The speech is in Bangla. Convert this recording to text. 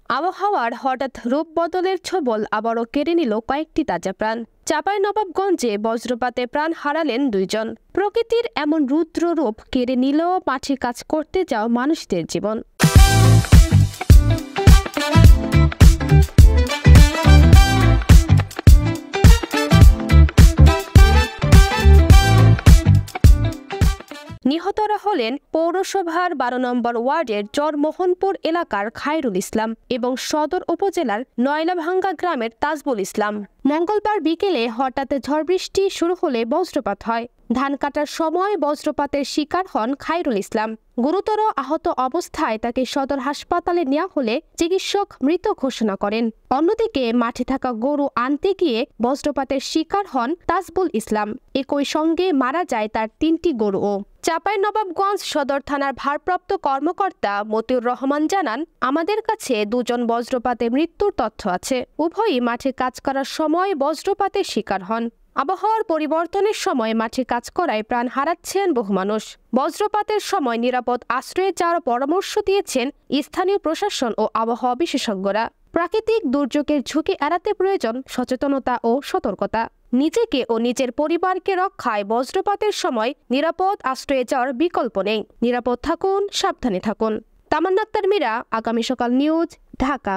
আবহাওয়ার হঠাৎ রূপ বদলের ছোবল আবারও কেড়ে নিল কয়েকটি তাজা প্রাণ। চাঁপাইনবাবগঞ্জে বজ্রপাতে প্রাণ হারালেন 2 জন। প্রকৃতির এমন রুদ্র রূপ কেড়ে নিল মাঠে কাজ করতে যাওয়া মানুষদের জীবন। নিহতরা হলেন পৌরসভার 12 নম্বর ওয়ার্ডের চরমোহনপুর এলাকার খায়রুল ইসলাম এবং সদর উপজেলার নয়লাভাঙ্গা গ্রামের তাজবুল ইসলাম। মঙ্গলবার বিকেলে হঠাৎ ঝড় বৃষ্টি শুরু হলে বজ্রপাত হয়। ধান কাটার সময় বজ্রপাতের শিকার হন খায়রুল ইসলাম। গুরুতর আহত অবস্থায় তাকে সদর হাসপাতালে নেওয়া হলে চিকিৎসক মৃত ঘোষণা করেন। অন্যদিকে মাঠে থাকা গরু আনতে গিয়ে বজ্রপাতের শিকার হন তাজবুল ইসলাম। একই সঙ্গে মারা যায় তার 3টি গরুও। চাঁপাইনবাবগঞ্জ সদর থানার ভারপ্রাপ্ত কর্মকর্তা মতিউর রহমান জানান, আমাদের কাছে 2 জন বজ্রপাতে মৃত্যুর তথ্য আছে। উভয়ই মাঠে কাজ করার সময় বজ্রপাতের শিকার হন। আবহাওয়ার পরিবর্তনের সময় মাঠে কাজ করায় প্রাণ হারাচ্ছেন বহু মানুষ। বজ্রপাতের সময় নিরাপদ আশ্রয়ে যাওয়ার পরামর্শ দিয়েছেন স্থানীয় প্রশাসন ও আবহাওয়া বিশেষজ্ঞরা। প্রাকৃতিক দুর্যোগের ঝুঁকি এড়াতে প্রয়োজন সচেতনতা ও সতর্কতা। নিজেকে ও নিজের পরিবারকে রক্ষায় বজ্রপাতের সময় নিরাপদ আশ্রয়ে যাওয়ার বিকল্প নেই। নিরাপদ থাকুন, সাবধানে থাকুন। তামান্না আক্তার মীরা, আগামী সকাল নিউজ, ঢাকা।